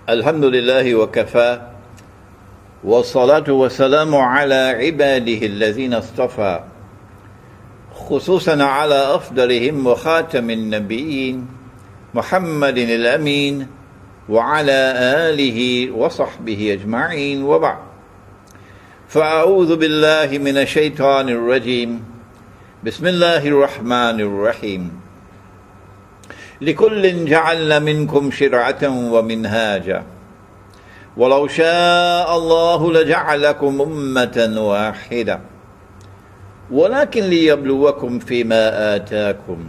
الحمد لله وكفى والصلاة والسلام على عباده الذين اصطفى خصوصا على أفضلهم وخاتم النبيين محمد الأمين وعلى آله وصحبه أجمعين وبعد فأعوذ بالله من الشيطان الرجيم بسم الله الرحمن الرحيم لكل جعلنا منكم شرعة ومنهاجا ولو شاء الله لجعلكم أمة واحدة ولكن ليبلوكم فيما آتاكم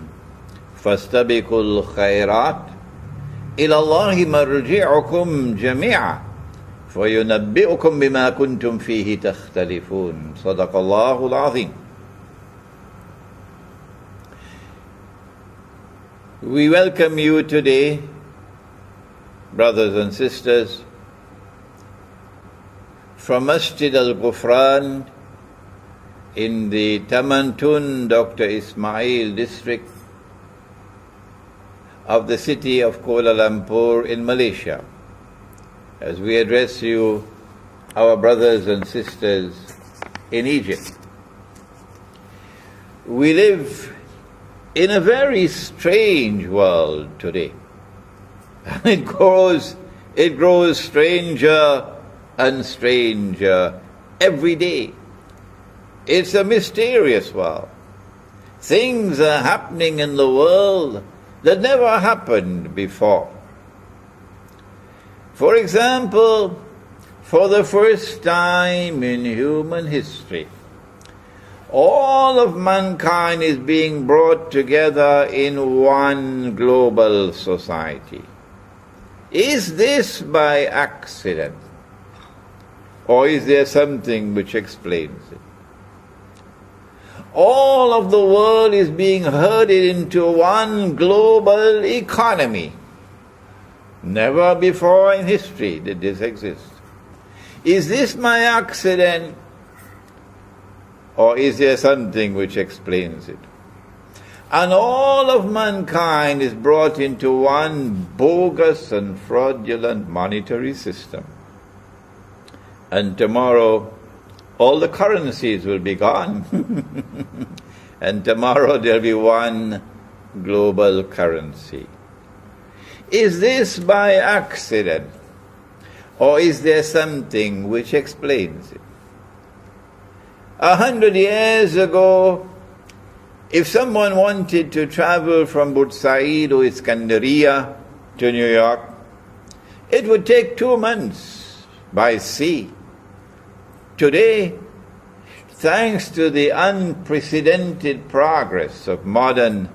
فاستبقوا الخيرات إلى الله مرجعكم جميعا فينبئكم بما كنتم فيه تختلفون صدق الله العظيم. We welcome you today, brothers and sisters, from Masjid Al-Ghufran in the Tamantun Dr. Ismail district of the city of Kuala Lumpur in Malaysia, as we address you, our brothers and sisters in Egypt. We live in a very strange world today. It grows stranger and stranger every day. It's a mysterious world. Things are happening in the world that never happened before. For example, for the first time in human history, all of mankind is being brought together in one global society. Is this by accident? Or is there something which explains it? All of the world is being herded into one global economy. Never before in history did this exist. Is this by accident? Or is there something which explains it? And all of mankind is brought into one bogus and fraudulent monetary system. And tomorrow, all the currencies will be gone. And tomorrow there'll be one global currency. Is this by accident? Or is there something which explains it? 100 years ago, if someone wanted to travel from Bursaid or Iskandaria to New York, it would take 2 months by sea. Today, thanks to the unprecedented progress of modern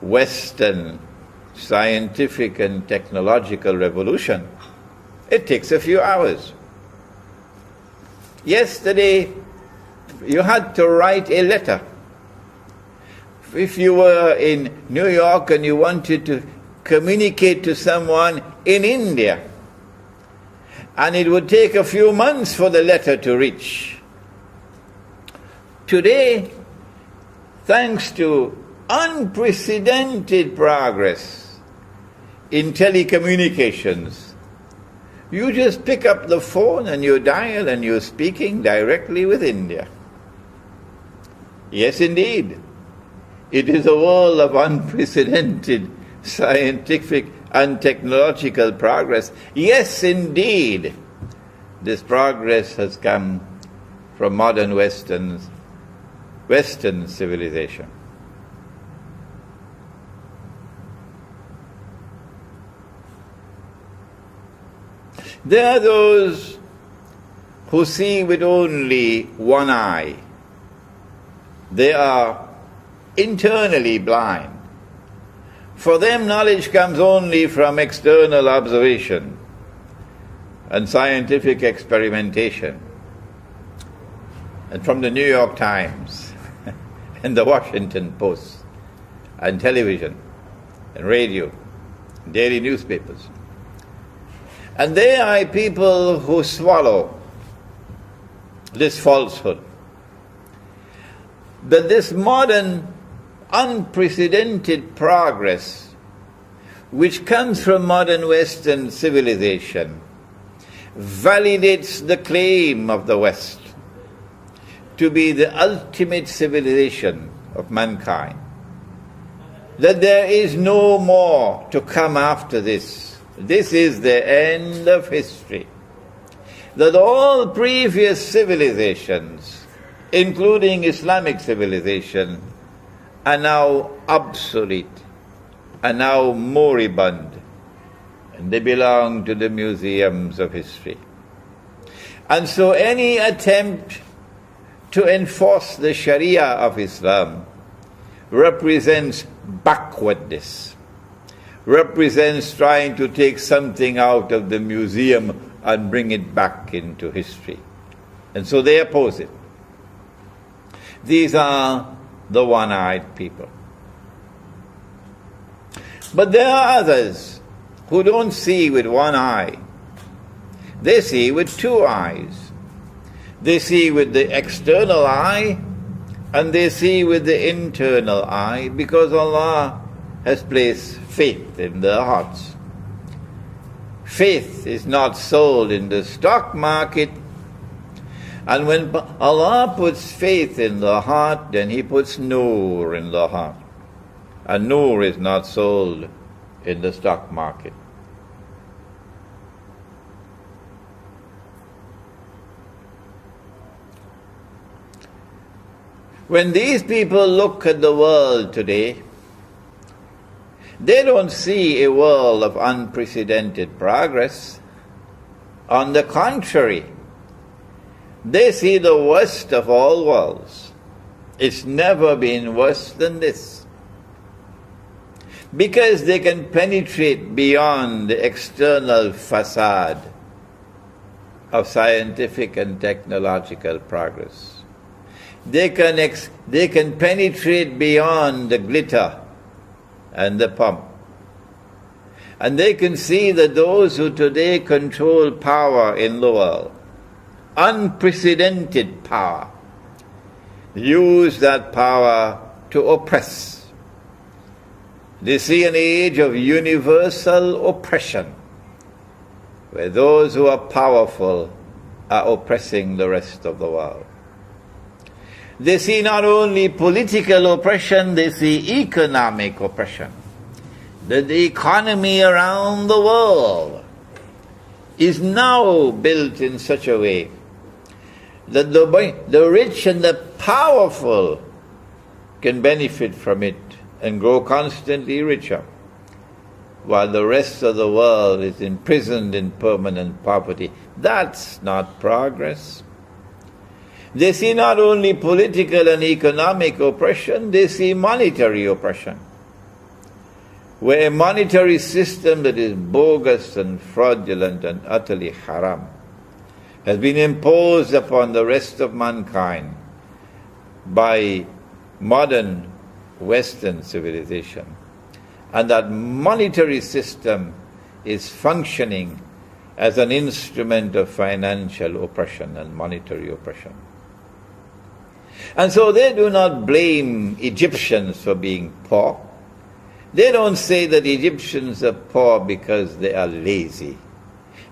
Western scientific and technological revolution, it takes a few hours. Yesterday, you had to write a letter. If you were in New York and you wanted to communicate to someone in India, and it would take a few months for the letter to reach. Today, thanks to unprecedented progress in telecommunications, you just pick up the phone and you dial and you're speaking directly with India. Yes, indeed. It is a world of unprecedented scientific and technological progress. Yes, indeed. This progress has come from modern Western civilization. There are those who see with only one eye. They are internally blind. For them, knowledge comes only from external observation and scientific experimentation, and from the New York Times and the Washington Post and television and radio and daily newspapers. And they are people who swallow this falsehood, that this modern unprecedented progress which comes from modern Western civilization, validates the claim of the West to be the ultimate civilization of mankind, that there is no more to come after this. This is the end of history. That all previous civilizations, including Islamic civilization, are now obsolete, are now moribund, and they belong to the museums of history. And so any attempt to enforce the Sharia of Islam represents backwardness, represents trying to take something out of the museum and bring it back into history. And so they oppose it. These are the one-eyed people. But there are others who don't see with one eye. They see with two eyes. They see with the external eye and they see with the internal eye, because Allah has placed faith in their hearts. Faith is not sold in the stock market. And when Allah puts faith in the heart, then He puts nur in the heart. And nur is not sold in the stock market. When these people look at the world today, they don't see a world of unprecedented progress. On the contrary, they see the worst of all worlds. It's never been worse than this. Because they can penetrate beyond the external facade of scientific and technological progress. They can penetrate beyond the glitter and the pomp. And they can see that those who today control power in the world, unprecedented power, use that power to oppress. They see an age of universal oppression, where those who are powerful are oppressing the rest of the world. They see not only political oppression, they see economic oppression. That the economy around the world is now built in such a way that the rich and the powerful can benefit from it and grow constantly richer, while the rest of the world is imprisoned in permanent poverty. That's not progress. They see not only political and economic oppression, they see monetary oppression, where a monetary system that is bogus and fraudulent and utterly haram has been imposed upon the rest of mankind by modern Western civilization. And that monetary system is functioning as an instrument of financial oppression and monetary oppression. And so they do not blame Egyptians for being poor. They don't say that Egyptians are poor because they are lazy.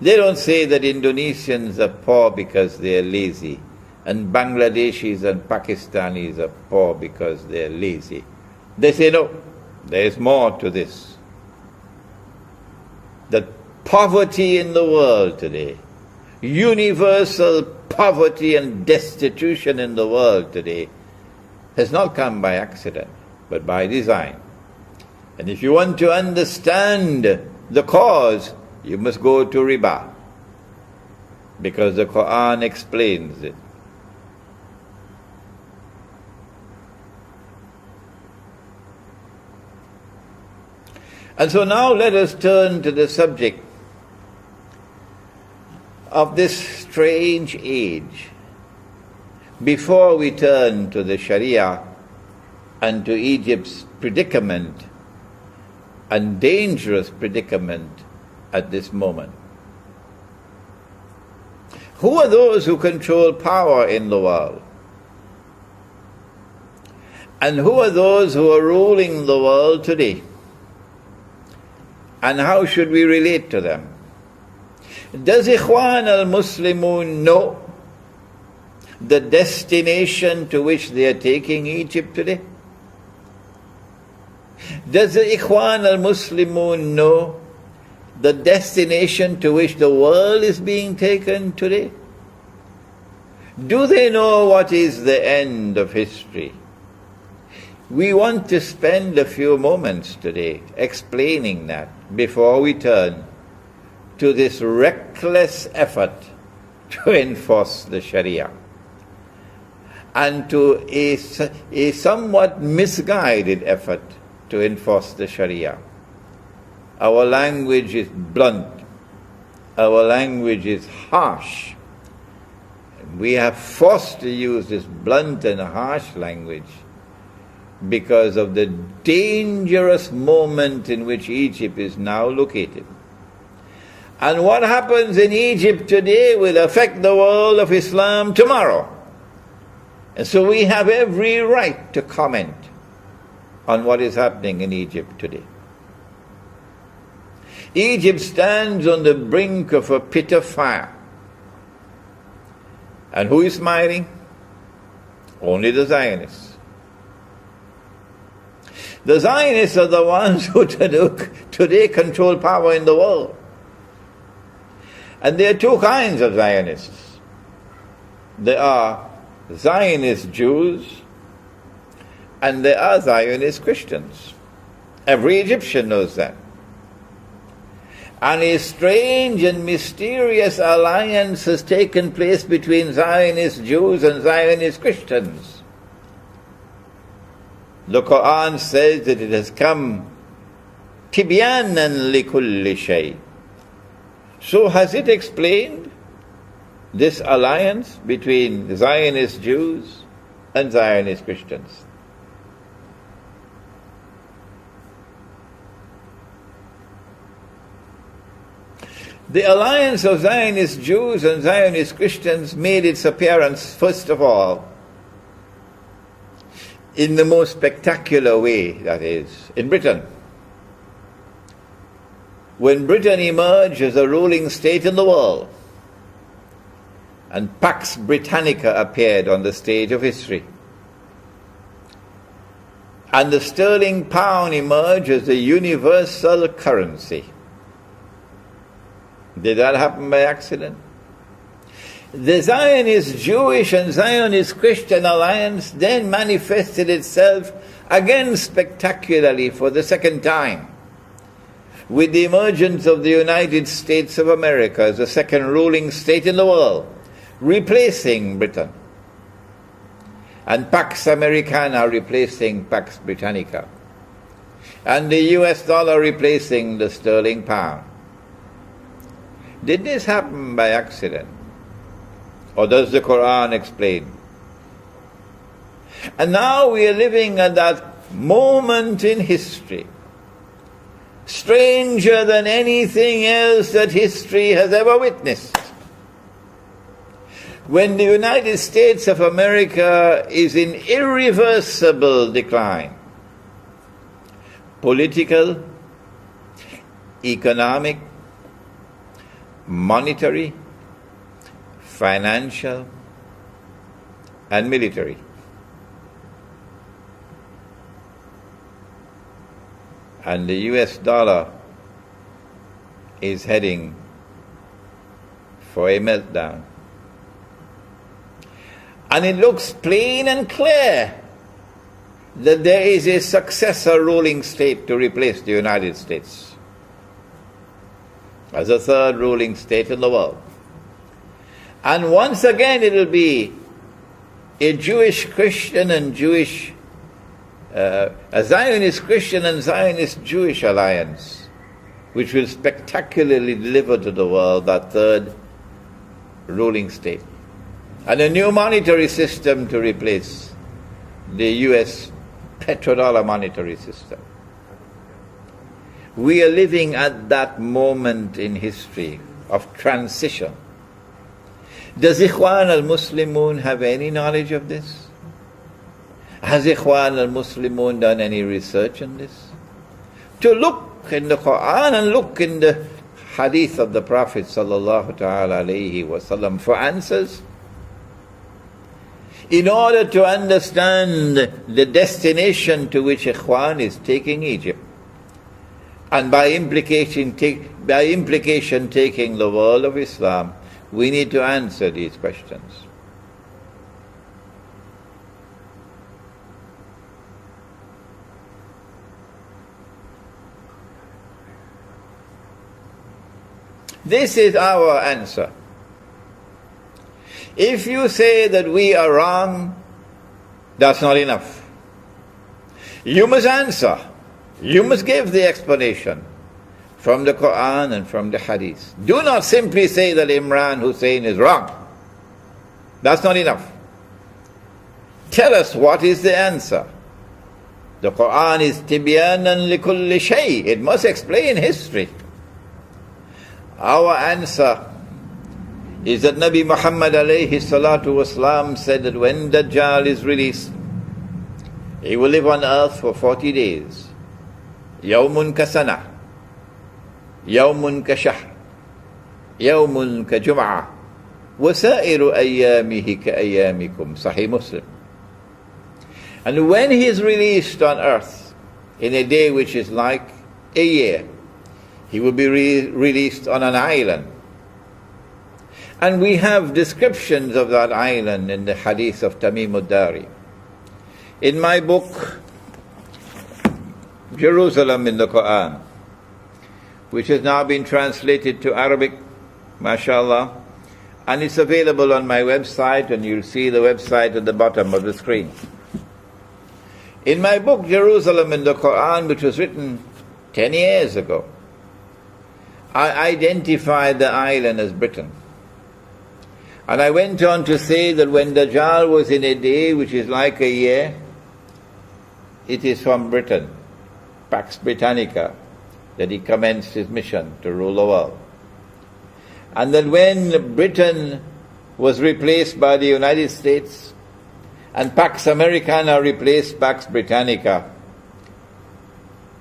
They don't say that Indonesians are poor because they are lazy, and Bangladeshis and Pakistanis are poor because they are lazy. They say, no, there is more to this. That poverty in the world today, universal poverty and destitution in the world today, has not come by accident, but by design. And if you want to understand the cause, you must go to riba, because the Quran explains it. And so now let us turn to the subject of this strange age, before we turn to the Sharia and to Egypt's predicament and dangerous predicament at this moment. Who are those who control power in the world? And who are those who are ruling the world today? And how should we relate to them? Does Ikhwan al-Muslimun know the destination to which they are taking Egypt today? Does the Ikhwan al-Muslimun know the destination to which the world is being taken today? Do they know what is the end of history? We want to spend a few moments today explaining that before we turn to this reckless effort to enforce the Sharia and to a somewhat misguided effort to enforce the Sharia. Our language is blunt. Our language is harsh. We are forced to use this blunt and harsh language because of the dangerous moment in which Egypt is now located. And what happens in Egypt today will affect the world of Islam tomorrow. And so we have every right to comment on what is happening in Egypt today. Egypt stands on the brink of a pit of fire. And who is smiling? Only the Zionists. The Zionists are the ones who today control power in the world. And there are two kinds of Zionists. There are Zionist Jews and there are Zionist Christians. Every Egyptian knows that. And a strange and mysterious alliance has taken place between Zionist Jews and Zionist Christians. The Quran says that it has come tibyanan likulli shay. So has it explained this alliance between Zionist Jews and Zionist Christians? The alliance of Zionist Jews and Zionist Christians made its appearance, first of all, in the most spectacular way, that is, in Britain. When Britain emerged as a ruling state in the world, and Pax Britannica appeared on the stage of history, and the sterling pound emerged as a universal currency. Did that happen by accident? The Zionist Jewish and Zionist Christian alliance then manifested itself again spectacularly for the second time with the emergence of the United States of America as the second ruling state in the world, replacing Britain, and Pax Americana replacing Pax Britannica, and the US dollar replacing the sterling pound. Did this happen by accident? Or does the Quran explain? And now we are living at that moment in history, stranger than anything else that history has ever witnessed, when the United States of America is in irreversible decline. Political, economic, monetary, financial, and military. And the US dollar is heading for a meltdown. And it looks plain and clear that there is a successor ruling state to replace the United States as a third ruling state in the world. And once again it will be a Jewish Christian and a Zionist Christian and Zionist Jewish alliance, which will spectacularly deliver to the world that third ruling state. And a new monetary system to replace the US petrodollar monetary system. We are living at that moment in history of transition. Does Ikhwan al-Muslimun have any knowledge of this? Has Ikhwan al-Muslimun done any research on this? To look in the Quran and look in the hadith of the Prophet sallallahu ta'ala alayhi wasallam for answers. In order to understand the destination to which Ikhwan is taking Egypt, and by implication taking the world of Islam, we need to answer these questions. This is our answer. If you say that we are wrong, that's not enough. You must answer. You must give the explanation from the Quran and from the Hadith. Do not simply say that Imran Hosein is wrong. That's not enough. Tell us what is the answer. The Quran is tibyanan likulli shay. It must explain history. Our answer is that Nabi Muhammad alayhi salatu wasalam said that when Dajjal is released, he will live on earth for 40 days. Yawmun ka sana, yawmun ka shahr, yawmun ka jum'ah, wa sa'iru ayyamihi ka ayyamikum. Sahih Muslim. And when he is released on earth in a day which is like a year, he will be released on an island. And we have descriptions of that island in the hadith of Tamim ad-Dari. In my book, Jerusalem in the Quran, which has now been translated to Arabic, mashallah, and it's available on my website, and you'll see the website at the bottom of the screen. In my book, Jerusalem in the Quran, which was written 10 years ago, I identified the island as Britain. And I went on to say that when Dajjal was in a day which is like a year, it is from Britain, Pax Britannica, that he commenced his mission to rule the world. And that when Britain was replaced by the United States and Pax Americana replaced Pax Britannica,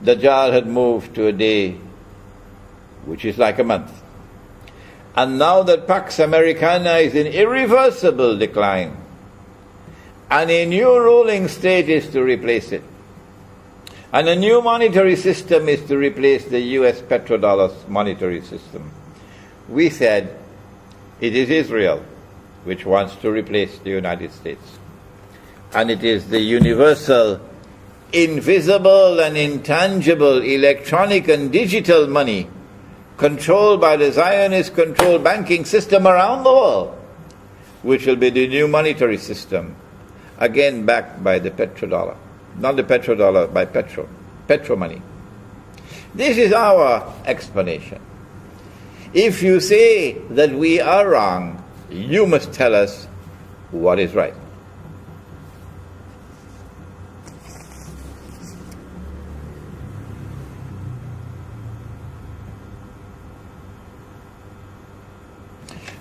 Dajjal had moved to a day which is like a month. And now that Pax Americana is in irreversible decline, and a new ruling state is to replace it, and a new monetary system is to replace the US petrodollar monetary system, we said it is Israel which wants to replace the United States. And it is the universal, invisible and intangible electronic and digital money controlled by the Zionist-controlled banking system around the world, which will be the new monetary system, again backed by the petrodollar. Not the petrodollar, by petro money. This is our explanation. If you say that we are wrong, you must tell us what is right.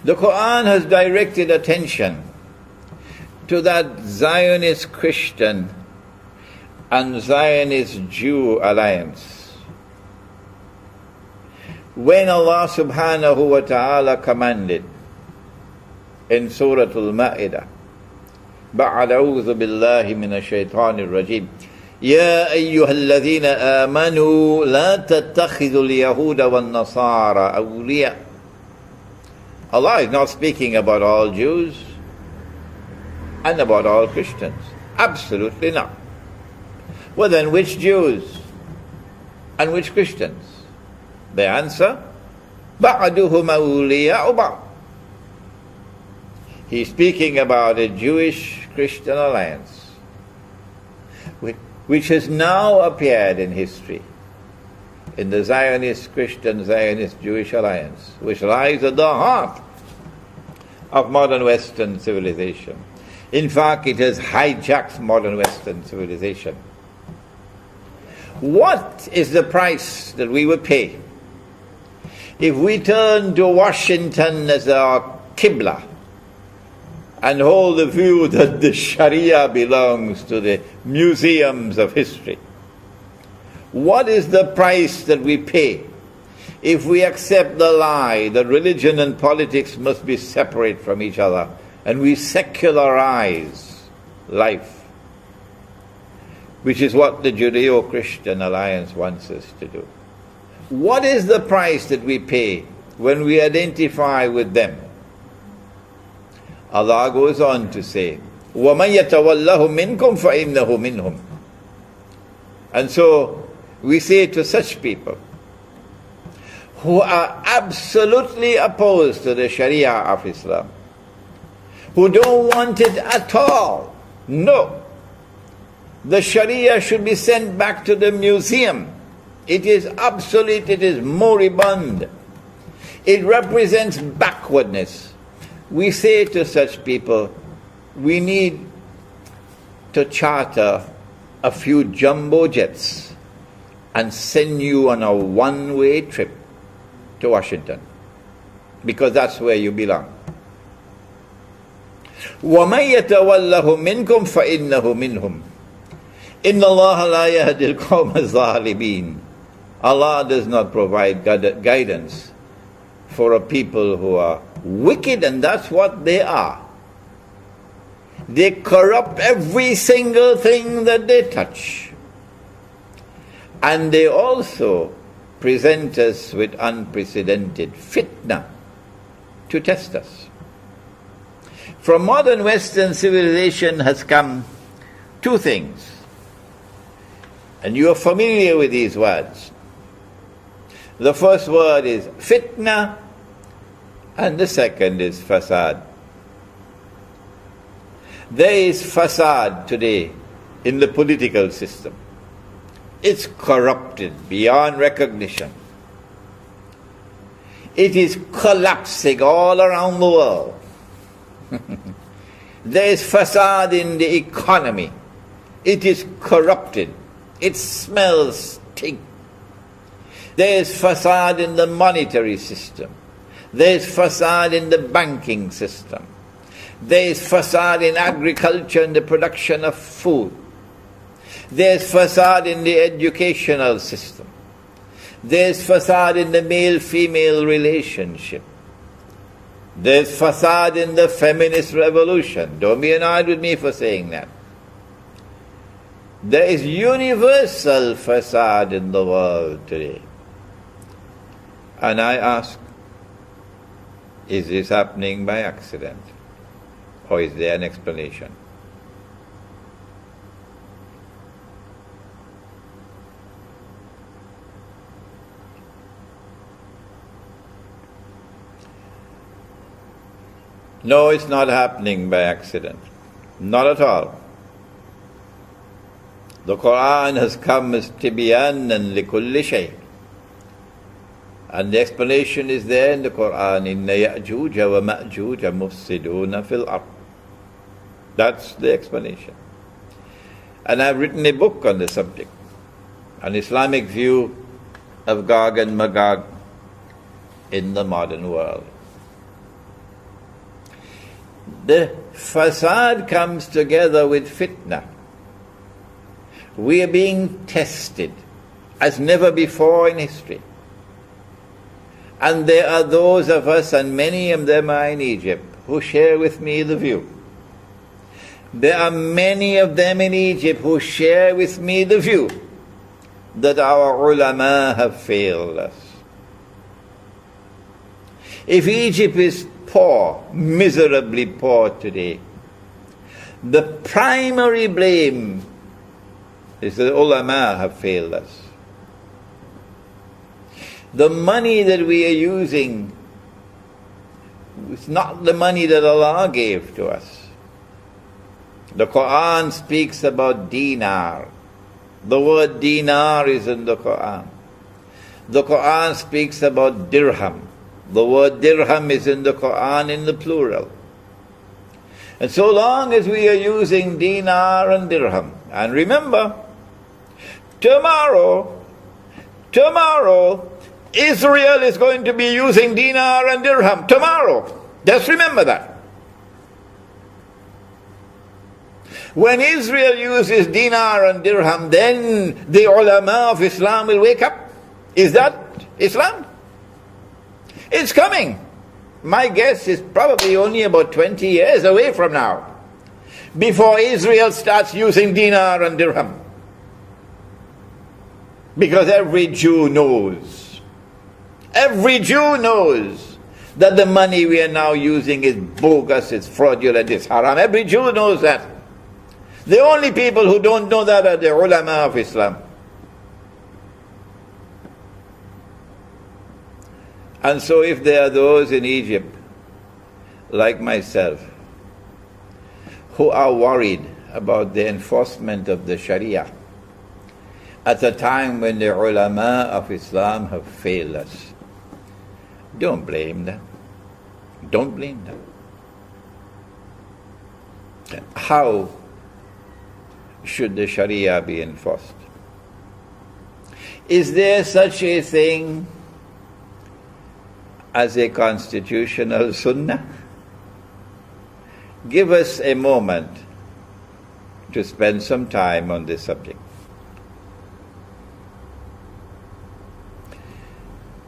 The Quran has directed attention to that Zionist Christian and Zionist Jew alliance. When Allah subhanahu wa ta'ala commanded in Surah Al-Ma'idah, بعد أعوذ بالله من الشيطان الرجيم يا أيها الذين آمنوا لا تتخذوا اليهود والنصارى أولياء. Allah is not speaking about all Jews and about all Christians. Absolutely not. Well then, which Jews and which Christians? The answer, بَعْدُهُمْ أَوْلِيَاءُ بَعْضٍ. He's speaking about a Jewish-Christian alliance which has now appeared in history, in the Zionist-Christian, Zionist-Jewish alliance, which lies at the heart of modern Western civilization. In fact, it has hijacked modern Western civilization. What is the price that we would pay if we turn to Washington as our Qibla and hold the view that the Sharia belongs to the museums of history? What is the price that we pay if we accept the lie that religion and politics must be separate from each other and we secularize life, which is what the Judeo-Christian Alliance wants us to do? What is the price that we pay when we identify with them? Allah goes on to say, وَمَنْ يَتَوَلَّهُ مِنْكُمْ فَإِنَّهُ مِنْهُمْ. And so we say to such people who are absolutely opposed to the Sharia of Islam, who don't want it at all, no, the Sharia should be sent back to the museum. It is obsolete, it is moribund. It represents backwardness. We say to such people, we need to charter a few jumbo jets and send you on a one-way trip to Washington, because that's where you belong. وَمَنْ يَتَوَلَّهُ مِنْكُمْ فَإِنَّهُ مِنْهُمْ إِنَّ اللَّهَ لَا يَهْدِي الْقَوْمَ الظَّالِمِينَ. Allah does not provide guidance for a people who are wicked, and that's what they are. They corrupt every single thing that they touch. And they also present us with unprecedented fitna to test us. From modern Western civilization has come two things. And you are familiar with these words. The first word is fitna, and the second is fasad. There is fasad today in the political system. It's corrupted beyond recognition. It is collapsing all around the world. There is fasad in the economy. It is corrupted. It smells stink. There is fasad in the monetary system. There is fasad in the banking system. There is fasad in agriculture and the production of food. There is fasad in the educational system. There is fasad in the male-female relationship. There is fasad in the feminist revolution. Don't be annoyed with me for saying that. There is universal fasad in the world today. And I ask, is this happening by accident? Or is there an explanation? No, it's not happening by accident. Not at all. The Quran has come as tibyanan likulli shay. And the explanation is there in the Quran, Inna Ya'juja wa Ma'juja mufsiduna fil ard. That's the explanation. And I've written a book on the subject, an Islamic view of Gog and Magog in the modern world. The fasad comes together with fitna. We are being tested as never before in history. And there are those of us, and many of them are in Egypt, who share with me the view. There are many of them in Egypt who share with me the view that our ulama have failed us. If Egypt is poor, miserably poor today, the primary blame is that ulama have failed us. The money that we are using is not the money that Allah gave to us. The Quran speaks about dinar. The word dinar is in the Quran. The Quran speaks about dirham. The word dirham is in the Quran in the plural. And so long as we are using dinar and dirham, and remember, tomorrow, Israel is going to be using dinar and dirham. Tomorrow. Just remember that. When Israel uses dinar and dirham, then the ulama of Islam will wake up. Is that Islam? It's coming. My guess is probably only about 20 years away from now, before Israel starts using dinar and dirham. Because every Jew knows that the money we are now using is bogus, it's fraudulent, it's haram. Every Jew knows that. The only people who don't know that are the ulama of Islam. And so if there are those in Egypt, like myself, who are worried about the enforcement of the Sharia at a time when the ulama of Islam have failed us, don't blame them. Don't blame them. How should the Sharia be enforced? Is there such a thing as a constitutional sunnah? Give us a moment to spend some time on this subject.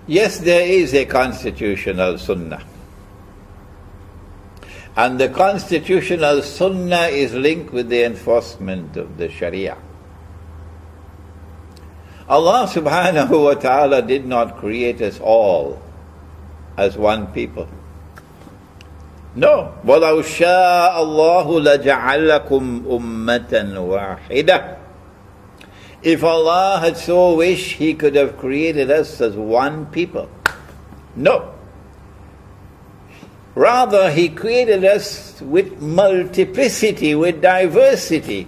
Yes, there is a constitutional sunnah. And the constitutional sunnah is linked with the enforcement of the Sharia. Allah subhanahu wa ta'ala did not create us all as one people. No. وَلَوْ شَاءَ اللَّهُ لَجَعَلَكُمْ أُمَّةً وَاحِدَةً. If Allah had so wished, He could have created us as one people. No. Rather, He created us with multiplicity, with diversity.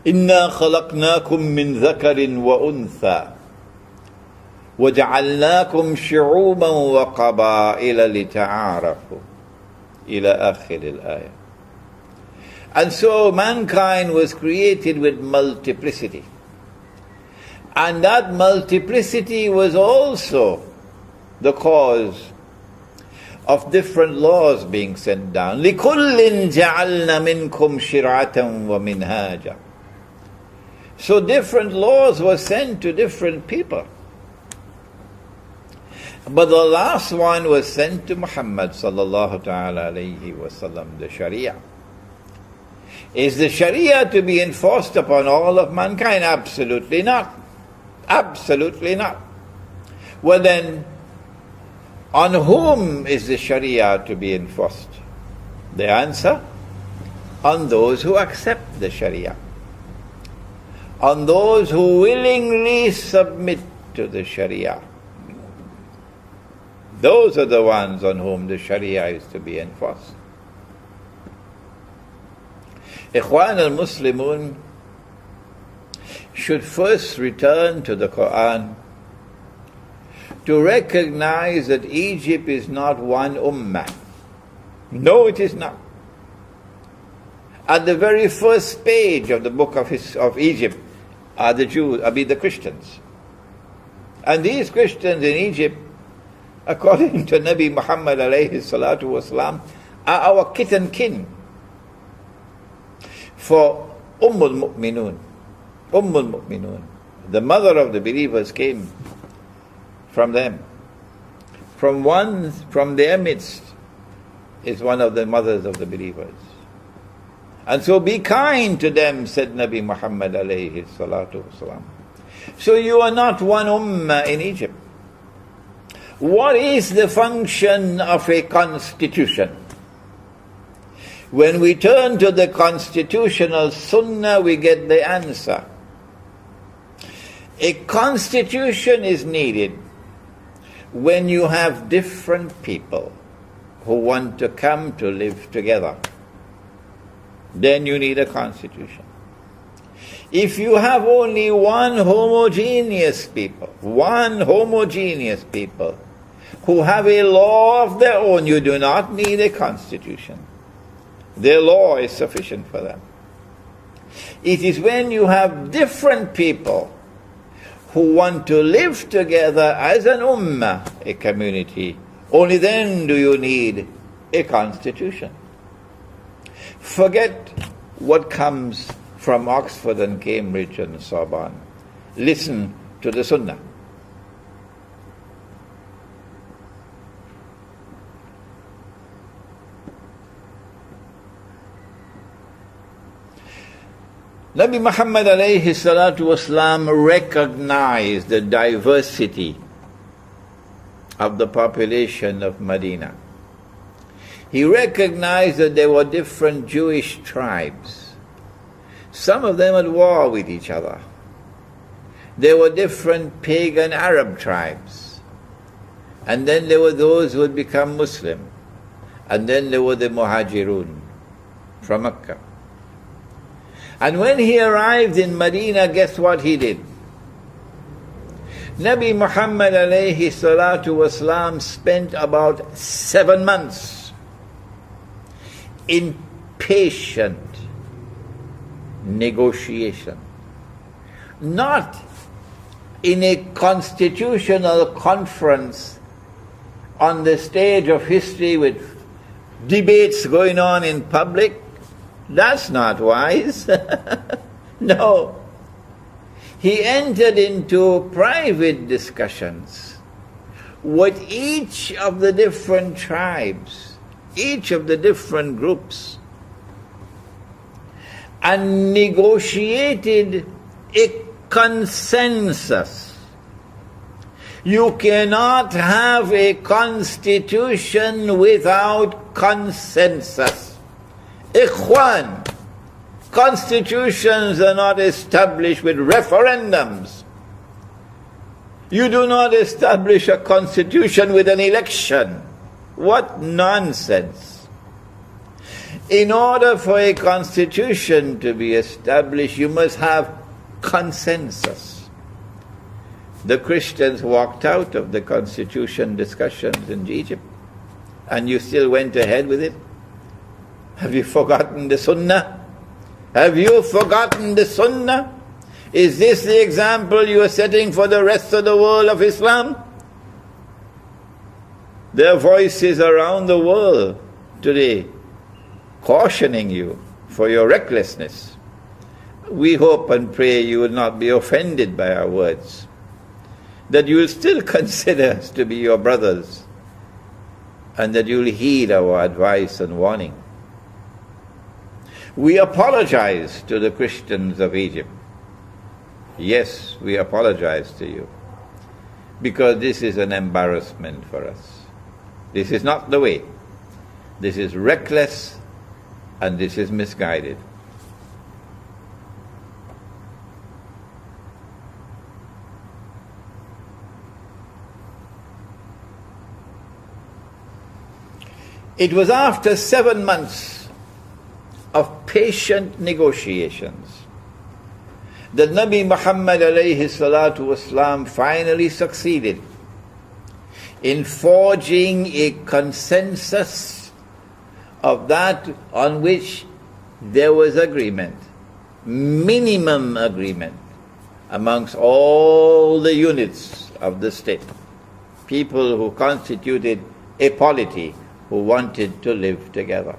إِنَّا خَلَقْنَاكُم مِّن ذَكَرٍ وَأُنثَى وَجَعَلْنَاكُمْ شُعُوبًا وَقَبَائِلَ لِتَعَارَفُوا إِلَى آخِرِ الْآيَةِ. And so mankind was created with multiplicity. And that multiplicity was also the cause of different laws being sent down. لِكُلٍّ جَعَلْنَا مِنْكُمْ شِرْعَةً وَمِنْهَاجًا. So different laws were sent to different people. But the last one was sent to Muhammad sallallahu ta'ala alayhi wa sallam, the Sharia. Is the Sharia to be enforced upon all of mankind? Absolutely not. Absolutely not. Well then, on whom is the Sharia to be enforced? The answer? On those who accept the Sharia. On those who willingly submit to the Sharia. Those are the ones on whom the Sharia is to be enforced. Ikhwan al-Muslimun should first return to the Quran to recognize that Egypt is not one ummah. No, it is not. At the very first page of the book of Egypt are the Jews, the Christians. And these Christians in Egypt, according to Nabi Muhammad alayhi salatu wasalam, are our kith and kin. For Ummul Mu'minun, the mother of the believers, came from them. From their midst is one of the mothers of the believers. And so be kind to them, said Nabi Muhammad alayhi salatu wasalam. So you are not one ummah in Egypt. What is the function of a constitution? When we turn to the constitutional sunnah, we get the answer. A constitution is needed when you have different people who want to come to live together. Then you need a constitution. If you have only one homogeneous people who have a law of their own, you do not need a constitution. Their law is sufficient for them. It is when you have different people who want to live together as an ummah, a community, only then do you need a constitution. Forget what comes from Oxford and Cambridge and Sorbonne. Listen to the Sunnah. Nabi Muhammad alayhi salatu wasalam recognized the diversity of the population of Medina. He recognized that there were different Jewish tribes. Some of them at war with each other. There were different pagan Arab tribes. And then there were those who had become Muslim. And then there were the Muhajirun from Mecca. And when he arrived in Medina, guess what he did? Nabi Muhammad alayhi salatu wasalam spent about 7 months in patient negotiation. Not in a constitutional conference on the stage of history with debates going on in public. That's not wise. No. He entered into private discussions with each of the different tribes, each of the different groups, and negotiated a consensus. You cannot have a constitution without consensus. Ikhwan, constitutions are not established with referendums. You do not establish a constitution with an election. What nonsense. In order for a constitution to be established, you must have consensus. The Christians walked out of the constitution discussions in Egypt, and you still went ahead with it? Have you forgotten the Sunnah? Have you forgotten the Sunnah? Is this the example you are setting for the rest of the world of Islam? There are voices around the world today cautioning you for your recklessness. We hope and pray you will not be offended by our words, that you will still consider us to be your brothers, and that you will heed our advice and warning. We apologize to the Christians of Egypt. Yes, we apologize to you, because this is an embarrassment for us. This is not the way. This is reckless, and this is misguided. It was after 7 months of patient negotiations that Nabi Muhammad alayhi salatu wasalam finally succeeded in forging a consensus of that on which there was agreement, minimum agreement, amongst all the units of the state, people who constituted a polity who wanted to live together.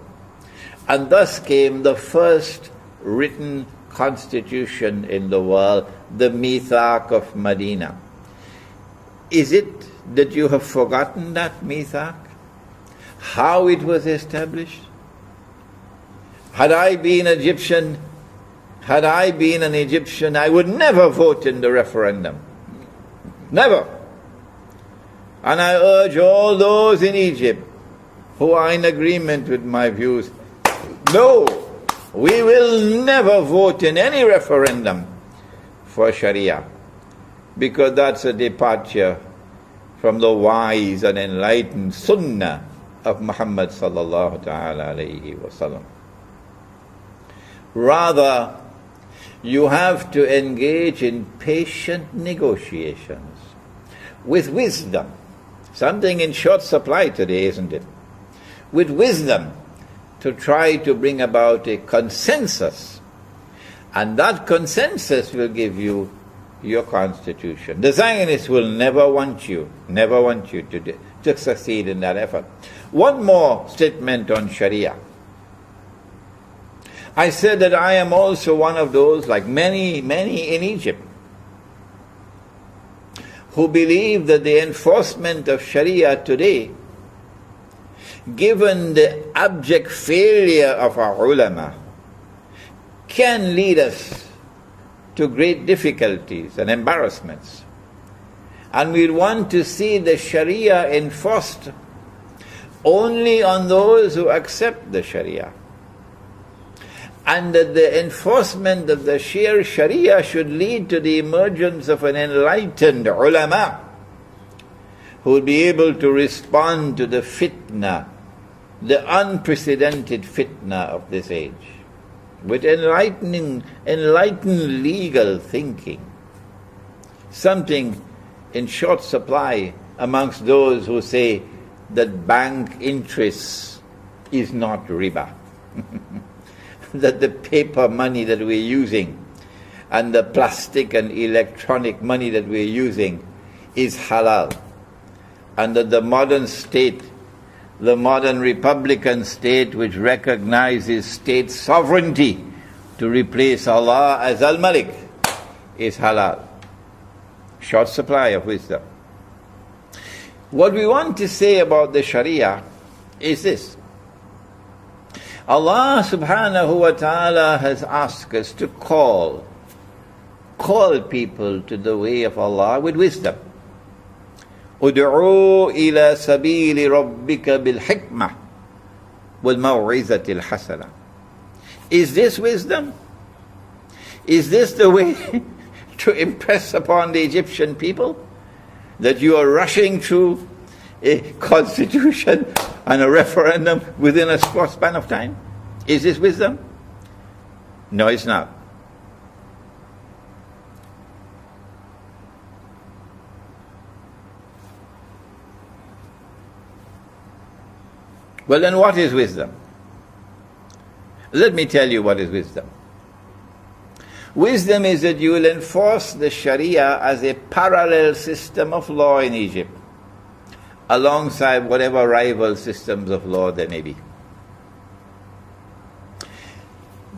And thus came the first written constitution in the world, the Mithaq of Medina. Is it that you have forgotten that Mithaq? How it was established? Had I been Egyptian, I would never vote in the referendum. Never. And I urge all those in Egypt who are in agreement with my views, no, we will never vote in any referendum for Sharia, because that's a departure from the wise and enlightened Sunnah of Muhammad sallallahu ta'ala alayhi wa sallam. Rather, you have to engage in patient negotiations with wisdom, something in short supply today, isn't it? With wisdom, to try to bring about a consensus, and that consensus will give you your constitution. The Zionists will never want you to succeed in that effort. One more statement on Sharia. I said that I am also one of those, like many in Egypt, who believe that the enforcement of Sharia today, given the abject failure of our ulama, can lead us to great difficulties and embarrassments. And we want to see the Sharia enforced only on those who accept the Sharia. And that the enforcement of the sheer Sharia should lead to the emergence of an enlightened ulama who will be able to respond to the fitna, the unprecedented fitna of this age, with enlightened legal thinking, something in short supply amongst those who say that bank interest is not riba. That the paper money that we're using and the plastic and electronic money that we're using is halal. And that the modern state, the modern republican state which recognizes state sovereignty to replace Allah as Al-Malik, is halal. Short supply of wisdom. What we want to say about the Sharia is this. Allah subhanahu wa ta'ala has asked us to call people to the way of Allah with wisdom. Ud'u ila sabili rabbika bil hikmah wal maw'izati al hasana. Is this wisdom? Is this the way to impress upon the Egyptian people? That you are rushing through a constitution and a referendum within a short span of time? Is this wisdom? No, it's not. Well, then what is wisdom? Let me tell you what is wisdom. Wisdom is that you will enforce the Sharia as a parallel system of law in Egypt, alongside whatever rival systems of law there may be.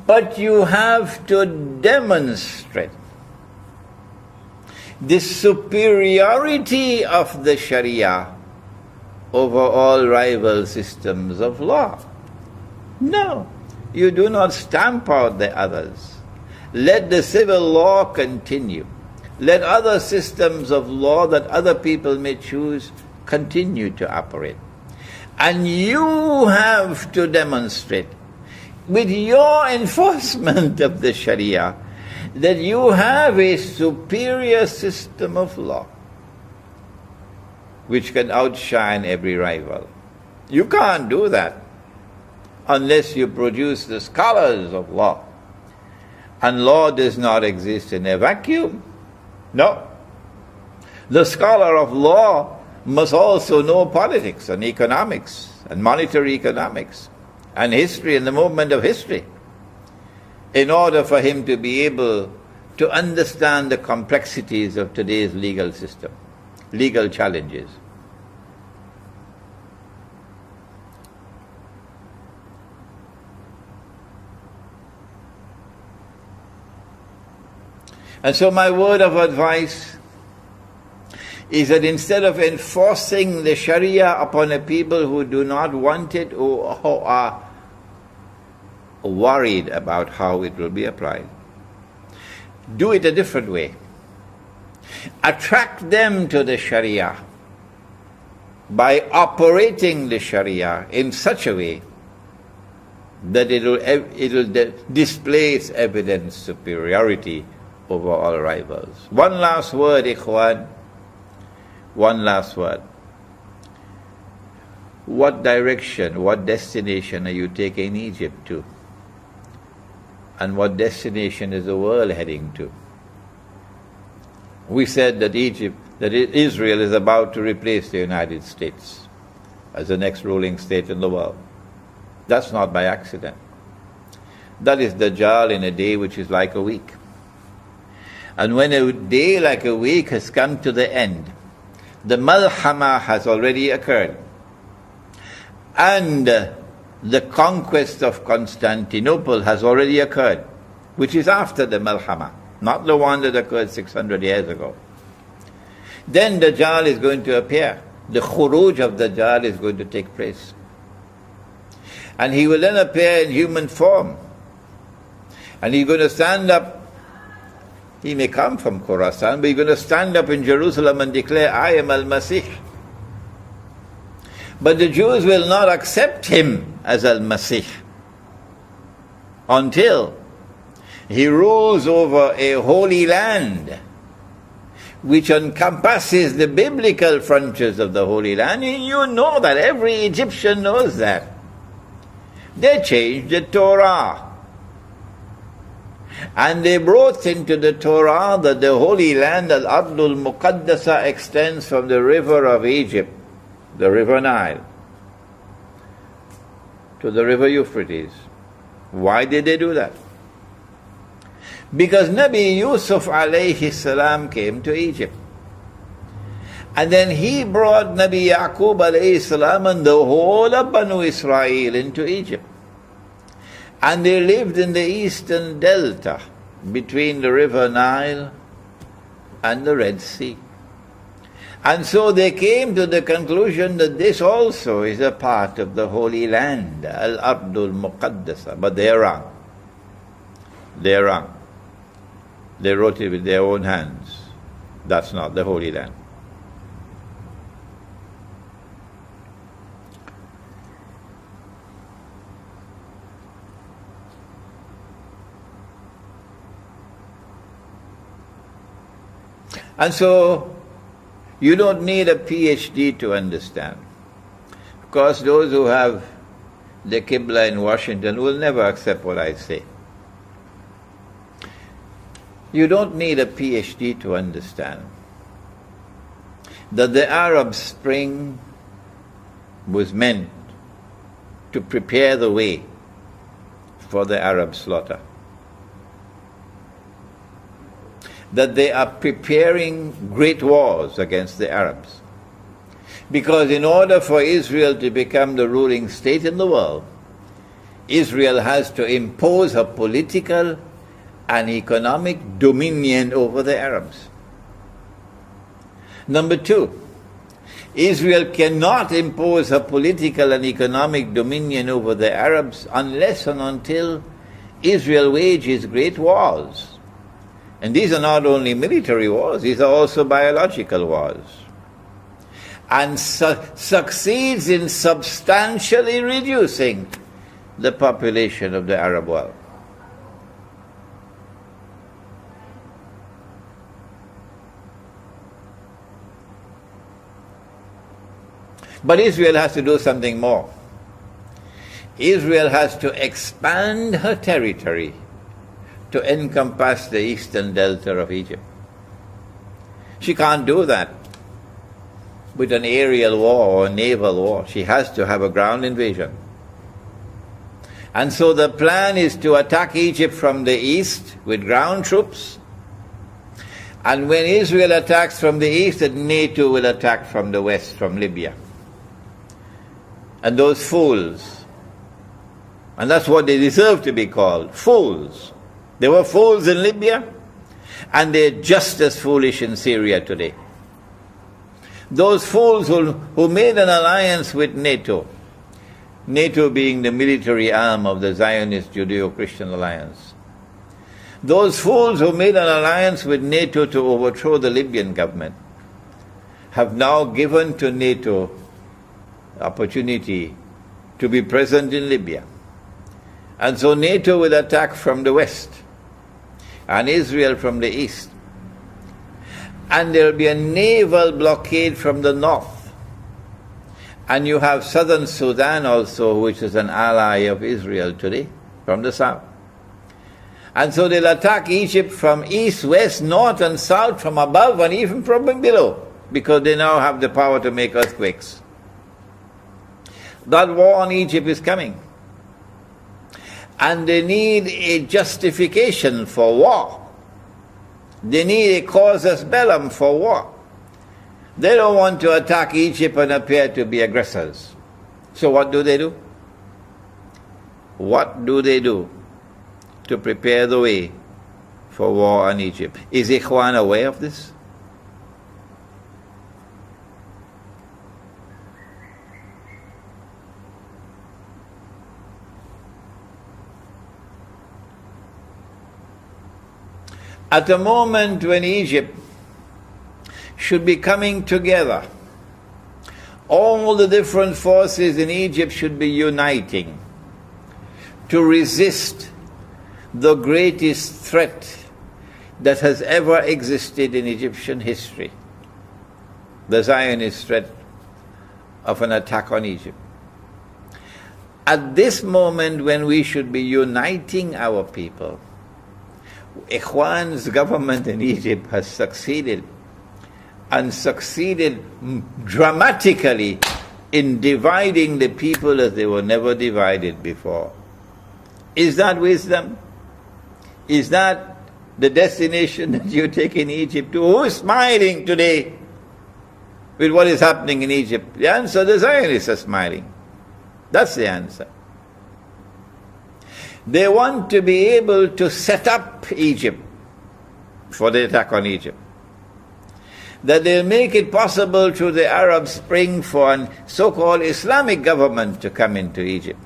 But you have to demonstrate the superiority of the Sharia over all rival systems of law. No, you do not stamp out the others. Let the civil law continue. Let other systems of law that other people may choose continue to operate. And you have to demonstrate with your enforcement of the Sharia that you have a superior system of law which can outshine every rival. You can't do that unless you produce the scholars of law. And law does not exist in a vacuum. No. The scholar of law must also know politics and economics and monetary economics and history and the movement of history in order for him to be able to understand the complexities of today's legal system, legal challenges. And so my word of advice is that instead of enforcing the Sharia upon a people who do not want it or who are worried about how it will be applied, do it a different way. Attract them to the Sharia by operating the Sharia in such a way that it will display its evident superiority over all rivals. One last word, Ikhwan. One last word. What direction, what destination are you taking Egypt to? And what destination is the world heading to? We said that Israel is about to replace the United States as the next ruling state in the world. That's not by accident. That is Dajjal in a day which is like a week. And when a day like a week has come to the end, the malhama has already occurred. And the conquest of Constantinople has already occurred, which is after the Malhama, not the one that occurred 600 years ago. Then Dajjal is going to appear. The khuruj of Dajjal is going to take place. And he will then appear in human form. And he's going to stand up. He may come from Khorasan, but he's going to stand up in Jerusalem and declare, I am Al-Masih. But the Jews will not accept him as Al-Masih until he rules over a holy land which encompasses the biblical frontiers of the Holy Land. And you know that. Every Egyptian knows that. They changed the Torah. And they brought into the Torah that the Holy Land, Al-Ardul Muqaddasa, extends from the river of Egypt, the river Nile, to the river Euphrates. Why did they do that? Because Nabi Yusuf alayhi salam came to Egypt. And then he brought Nabi Yaqub alayhi salam and the whole of Banu Israel into Egypt. And they lived in the eastern delta between the river Nile and the Red Sea. And so they came to the conclusion that this also is a part of the Holy Land, Al-Ardul Muqaddasa. But they're wrong. They're wrong. They wrote it with their own hands. That's not the Holy Land. And so, you don't need a PhD to understand. Of course, those who have the Qibla in Washington will never accept what I say. You don't need a PhD to understand that the Arab Spring was meant to prepare the way for the Arab slaughter. That they are preparing great wars against the Arabs. Because in order for Israel to become the ruling state in the world, Israel has to impose a political and economic dominion over the Arabs. Number two, Israel cannot impose a political and economic dominion over the Arabs unless and until Israel wages great wars. And these are not only military wars, these are also biological wars. And succeeds in substantially reducing the population of the Arab world. But Israel has to do something more. Israel has to expand her territory to encompass the eastern delta of Egypt. She can't do that with an aerial war or a naval war. She has to have a ground invasion. And so the plan is to attack Egypt from the east with ground troops. And when Israel attacks from the east, NATO will attack from the west, from Libya. And those fools, and that's what they deserve to be called, fools. They were fools in Libya, and they're just as foolish in Syria today. Those fools who made an alliance with NATO, NATO being the military arm of the Zionist Judeo-Christian alliance. Those fools who made an alliance with NATO to overthrow the Libyan government have now given to NATO opportunity to be present in Libya. And so NATO will attack from the west and Israel from the east. And there will be a naval blockade from the north. And you have southern Sudan also, which is an ally of Israel today, from the south. And so they'll attack Egypt from east, west, north and south, from above and even from below, because they now have the power to make earthquakes. That war on Egypt is coming. And they need a justification for war. They need a casus bellum for war. They don't want to attack Egypt and appear to be aggressors. So what do? What do they do to prepare the way for war on Egypt? Is Ikhwan aware of this? At a moment when Egypt should be coming together, all the different forces in Egypt should be uniting to resist the greatest threat that has ever existed in Egyptian history, the Zionist threat of an attack on Egypt. At this moment when we should be uniting our people, Ikhwan's government in Egypt has succeeded, and succeeded dramatically in dividing the people as they were never divided before. Is that wisdom? Is that the destination that you take in Egypt to? Who is smiling today with what is happening in Egypt? The answer, the Zionists are smiling. That's the answer. They want to be able to set up Egypt for the attack on Egypt. That they'll make it possible through the Arab Spring for a so-called Islamic government to come into Egypt.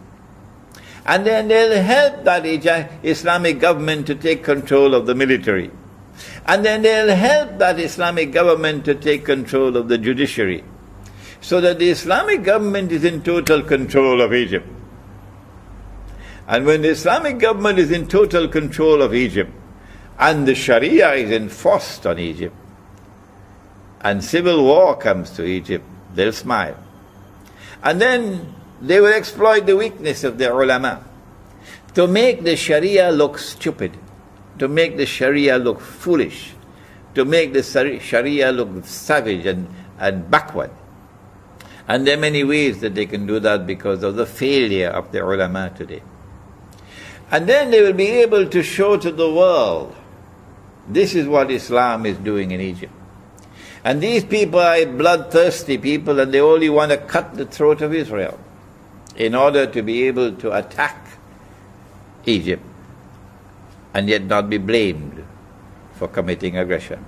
And then they'll help that Islamic government to take control of the military. And then they'll help that Islamic government to take control of the judiciary. So that the Islamic government is in total control of Egypt. And when the Islamic government is in total control of Egypt, and the Sharia is enforced on Egypt, and civil war comes to Egypt, they'll smile. And then they will exploit the weakness of the ulama to make the Sharia look stupid, to make the Sharia look foolish, to make the Sharia look savage and backward. And there are many ways that they can do that because of the failure of the ulama today. And then they will be able to show to the world, this is what Islam is doing in Egypt. And these people are bloodthirsty people, and they only want to cut the throat of Israel in order to be able to attack Egypt and yet not be blamed for committing aggression.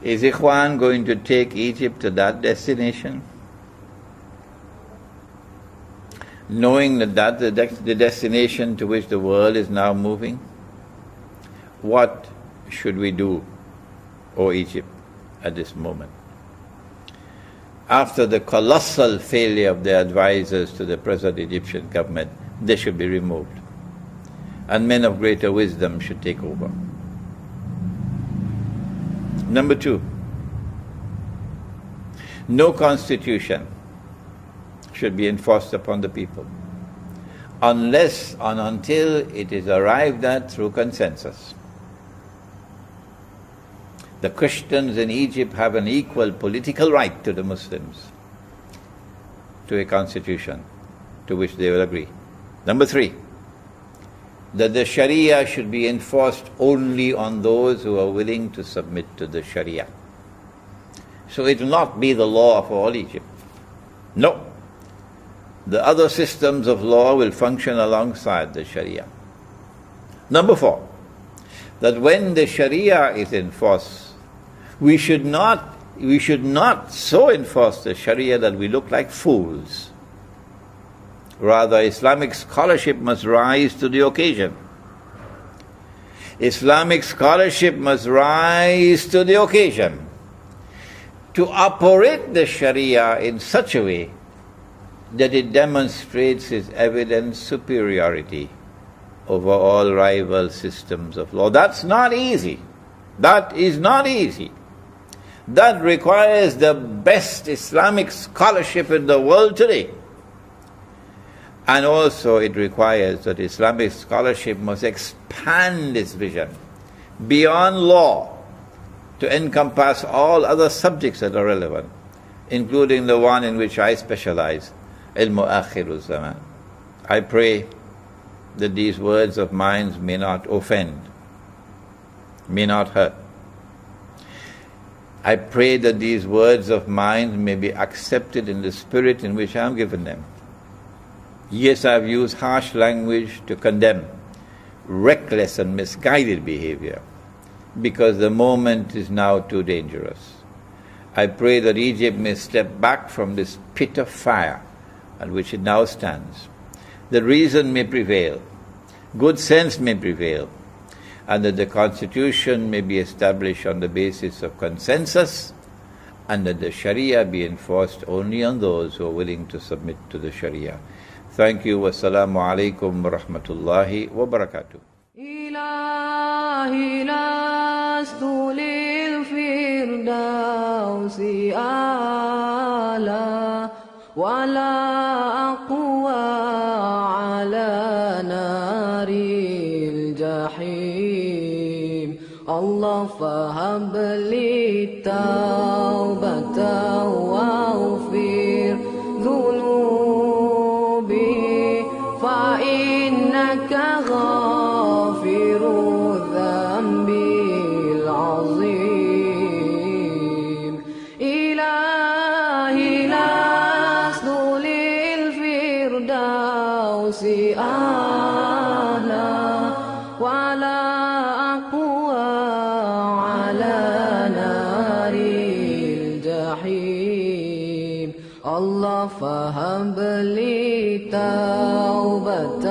Is Ikhwan going to take Egypt to that destination? Knowing that that's the destination to which the world is now moving? What should we do, O Egypt, at this moment? After the colossal failure of the advisors to the present Egyptian government, they should be removed. And men of greater wisdom should take over. Number 2, no constitution should be enforced upon the people unless and until it is arrived at through consensus. The Christians in Egypt have an equal political right to the Muslims to a constitution to which they will agree. Number 3, that the Sharia should be enforced only on those who are willing to submit to the Sharia. So it will not be the law of all Egypt. No. The other systems of law will function alongside the Sharia. Number 4, that when the Sharia is enforced, we should not so enforce the Sharia that we look like fools. Rather, Islamic scholarship must rise to the occasion. Islamic scholarship must rise to the occasion to operate the Sharia in such a way that it demonstrates its evident superiority over all rival systems of law. That's not easy. That is not easy. That requires the best Islamic scholarship in the world today. And also it requires that Islamic scholarship must expand its vision beyond law to encompass all other subjects that are relevant, including the one in which I specialize, ilmu akhirul zaman. I pray that these words of mine may not offend, may not hurt, I pray that these words of mine may be accepted in the spirit in which I am given them. Yes, I have used harsh language to condemn reckless and misguided behavior, because the moment is now too dangerous. I pray that Egypt may step back from this pit of fire on which it now stands. That reason may prevail, good sense may prevail, and that the constitution may be established on the basis of consensus, and that the Sharia be enforced only on those who are willing to submit to the Sharia. Thank you. Wassalamu alaikum wa rahmatullahi wa barakatuh. إلهي لست للفردوس أعلى ولا أقوى على نار الجحيم الله فهب لي التوبة واغفر ذنوبي فإنك غافر الذنب العظيم إلهي لست للفردوس أعلى ولا أقوى على نار الجحيم الله فهب لي توبة